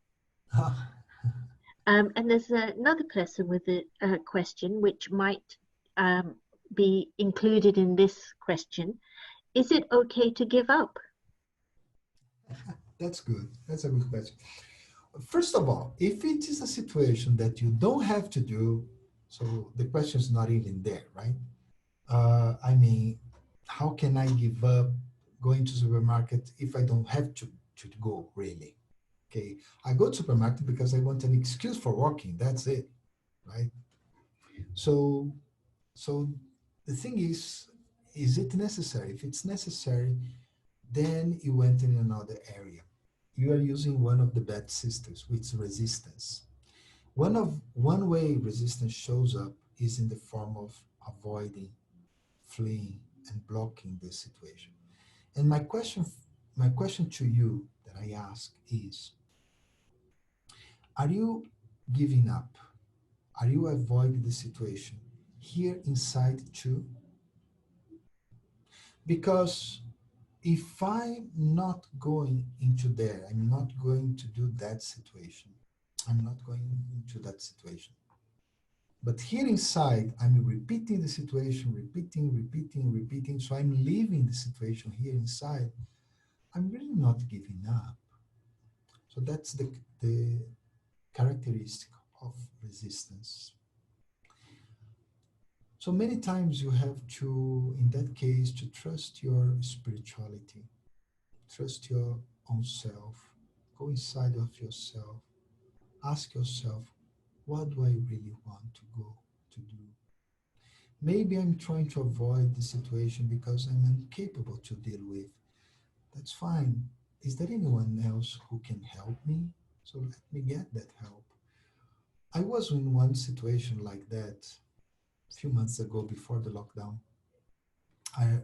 And there's another person with a question which might um, be included in this question. Is it okay to give up? That's good. That's a good question. First of all, if it is a situation that you don't have to do, so the question is not even there, right? I mean, how can I give up going to supermarket if I don't have to go really? Okay, I go to supermarket because I want an excuse for walking. That's it, right? So, so the thing is it necessary? If it's necessary, then you went in another area. You are using one of the bad systems, which is resistance. One way resistance shows up is in the form of avoiding, fleeing, and blocking the situation. And my question to you that I ask is: are you giving up? Are you avoiding the situation here inside too? Because if I'm not going into there, I'm not going to do that situation. I'm not going into that situation. But here inside, I'm repeating the situation, repeating, repeating, repeating. So I'm leaving the situation here inside. I'm really not giving up. So that's the characteristic of resistance. So many times you have to, in that case, to trust your spirituality, trust your own self, go inside of yourself, ask yourself, what do I really want to go to do? Maybe I'm trying to avoid the situation because I'm incapable to deal with. That's fine. Is there anyone else who can help me? So let me get that help. I was in one situation like that a few months ago before the lockdown. I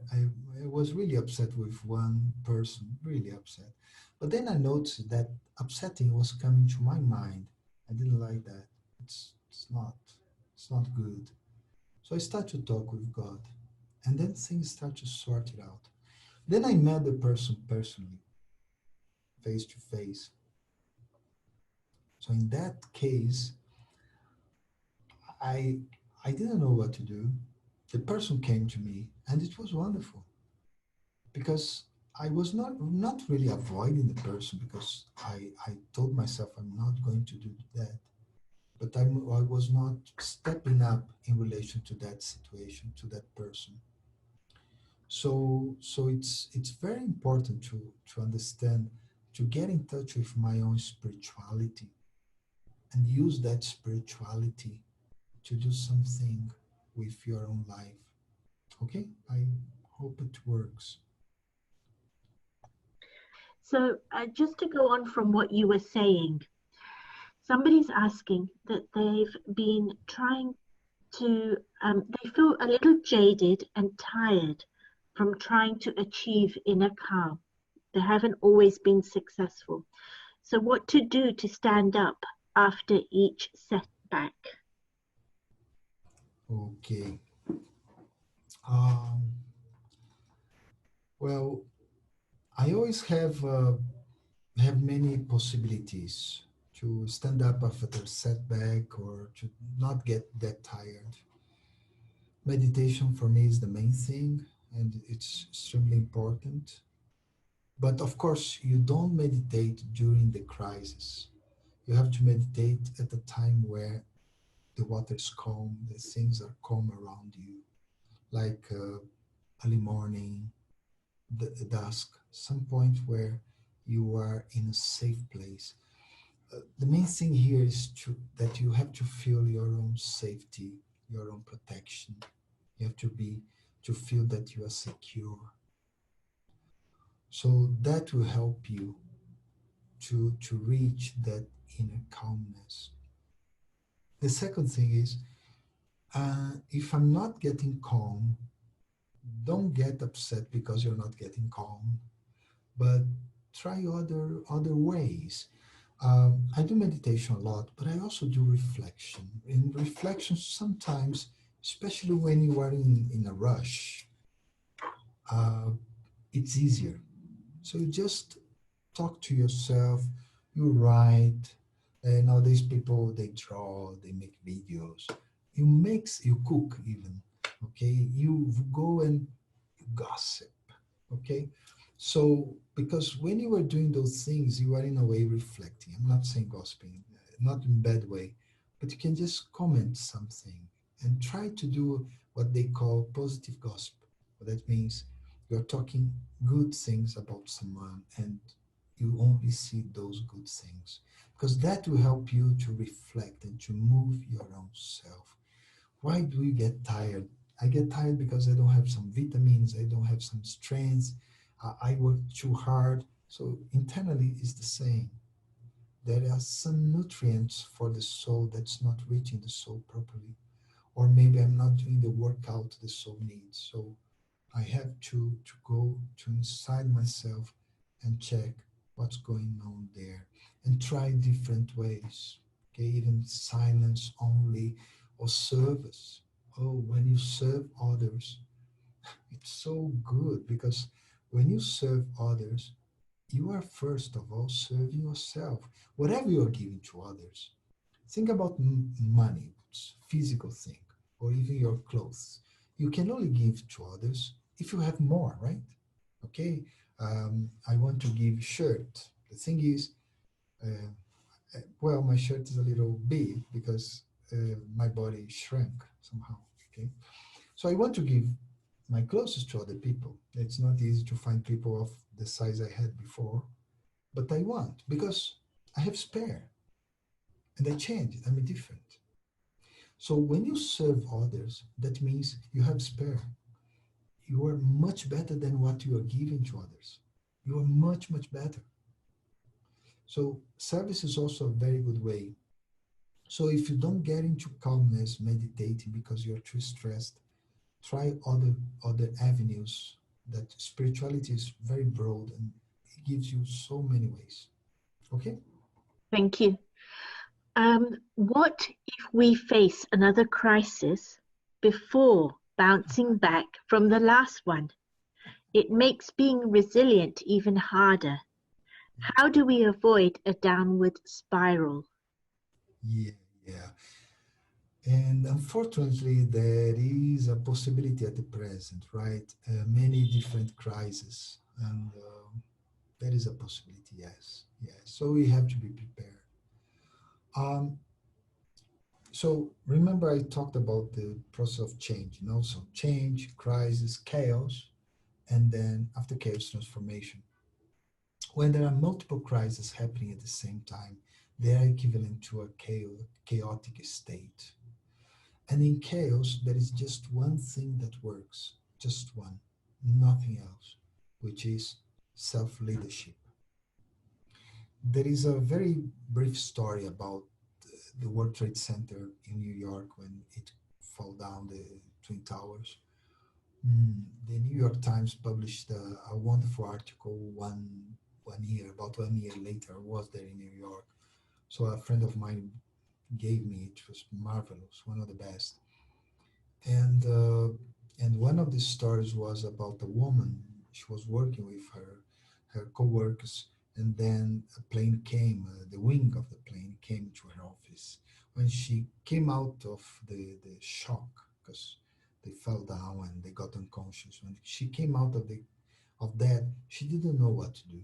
was really upset with one person, really upset. But then I noticed that upsetting was coming to my mind. I didn't like that. It's not good. So I start to talk with God, and then things start to sort it out. Then I met the person personally, face to face. So in that case, I I didn't know what to do. The person came to me, and it was wonderful because I was not really avoiding the person because I told myself I'm not going to do that. But I was not stepping up in relation to that situation, to that person. So it's very important to understand, to get in touch with my own spirituality and use that spirituality to do something with your own life. Okay, I hope it works. So, just to go on from what you were saying, somebody's asking that they've been trying to, they feel a little jaded and tired from trying to achieve inner calm. They haven't always been successful. So, what to do to stand up after each setback? Okay. um, well, I always have many possibilities to stand up after setback or to not get that tired. Meditation for me is the main thing, and it's extremely important. But of course, you don't meditate during the crisis. You have to meditate at a time where the water is calm, the things are calm around you, like early morning, the dusk, some point where you are in a safe place. The main thing here is that you have to feel your own safety, your own protection. You have to feel that you are secure. So that will help you to reach that inner calmness. The second thing is, if I'm not getting calm, don't get upset because you're not getting calm, but try other ways. I do meditation a lot, but I also do reflection. In reflection, sometimes, especially when you are in a rush, uh, it's easier. So you just talk to yourself, you write. Nowadays, people they draw, they make videos. You cook even. Okay, you go and gossip. Okay, so because when you are doing those things, you are in a way reflecting. I'm not saying gossiping, not in bad way, but you can just comment something and try to do what they call positive gossip. What that means, you're talking good things about someone and you only see those good things because that will help you to reflect and to move your own self. Why do you get tired? I get tired because I don't have some vitamins, I don't have some strength, I work too hard. So internally it's the same. There are some nutrients for the soul that's not reaching the soul properly. Or maybe I'm not doing the workout the soul needs. So I have to go to inside myself and check what's going on there and try different ways. Okay, even silence only or service. Oh, when you serve others, it's so good because when you serve others, you are first of all serving yourself. Whatever you are giving to others, think about money, it's physical thing, or even your clothes. You can only give to others if you have more, right? Okay, I want to give shirt. The thing is, well, my shirt is a little big because my body shrank somehow. Okay, so I want to give my closest to other people. It's not easy to find people of the size I had before, but I want because I have spare and I changed. I'm different. So when you serve others, that means you have spare. You are much better than what you are giving to others. You are much, much better. So service is also a very good way. So if you don't get into calmness meditating because you're too stressed, try other avenues. That spirituality is very broad and it gives you so many ways. Okay? Thank you. What if we face another crisis before bouncing back from the last one? It makes being resilient even harder. How do we avoid a downward spiral? Yeah, yeah. And unfortunately, there is a possibility at the present, right? Many different crises, and there is a possibility, yes, yes. So we have to be prepared. Um, so remember, I talked about the process of change, so change, crisis, chaos, and then after chaos, transformation. When there are multiple crises happening at the same time, they are equivalent to a chaotic state. And in chaos, there is just one thing that works, just one, nothing else, which is self leadership. There is a very brief story about the World Trade Center in New York when it fell down, the Twin Towers. The New York Times published a wonderful article about 1 year later. I was there in New York. So a friend of mine gave me, it was marvelous, one of the best. And one of the stories was about a woman. She was working with her co-workers, and then a plane came. The wing of the plane came to her office. When she came out of the shock, because they fell down and they got unconscious. When she came out of that, she didn't know what to do.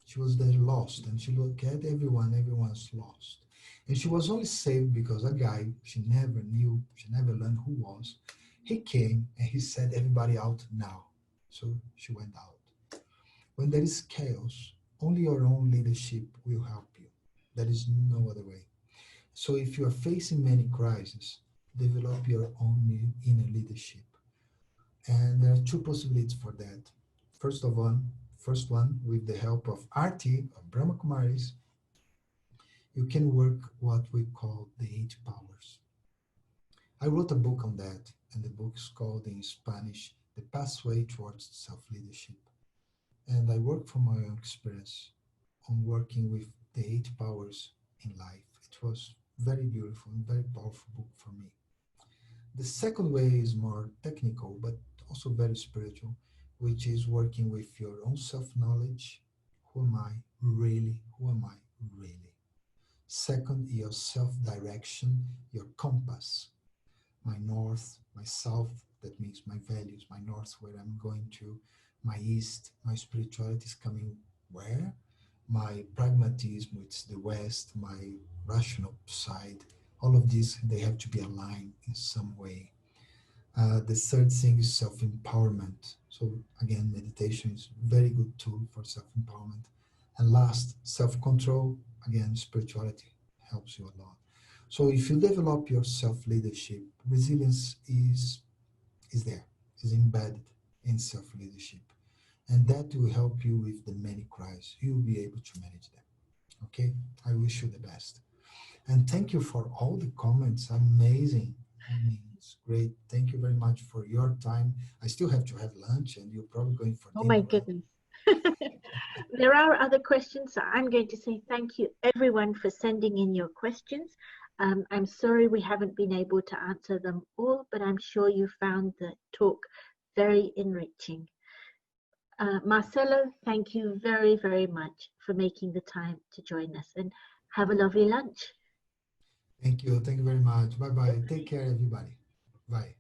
She was there lost, and she looked at everyone. Everyone's lost. And she was only saved because a guy she never knew, she never learned who was, he came and he said, everybody out now. So she went out. When there is chaos, only your own leadership will help you. There is no other way. So if you are facing many crises, develop your own inner leadership. And there are two possibilities for that. First one, with the help of Arti, of Brahma Kumaris, you can work what we call the 8 powers. I wrote a book on that, and the book is called in Spanish, The Pathway Towards Self-Leadership. And I work from my own experience on working with the 8 powers in life. It was very beautiful and very powerful book for me. The second way is more technical, but also very spiritual, which is working with your own self-knowledge. Who am I really? Who am I really? Second, your self-direction, your compass. My north, my south, that means my values, my north, where I'm going to, my east, my spirituality is coming where? My pragmatism, it's the west, my rational side. All of these, they have to be aligned in some way. The third thing is self-empowerment. So again, meditation is a very good tool for self-empowerment. And last, self-control. Again, spirituality helps you a lot. So if you develop your self-leadership, resilience is there, is embedded in self-leadership. And that will help you with the many crises. You'll be able to manage them. Okay? I wish you the best. And thank you for all the comments. Amazing. I mean, it's great. Thank you very much for your time. I still have to have lunch, and you're probably going for Oh dinner, my right? goodness. There are other questions. So I'm going to say thank you everyone for sending in your questions. I'm sorry we haven't been able to answer them all, but I'm sure you found the talk very enriching. Marcelo, thank you very, very much for making the time to join us, and have a lovely lunch. Thank you. Thank you very much. Bye bye. Take care, everybody. Bye.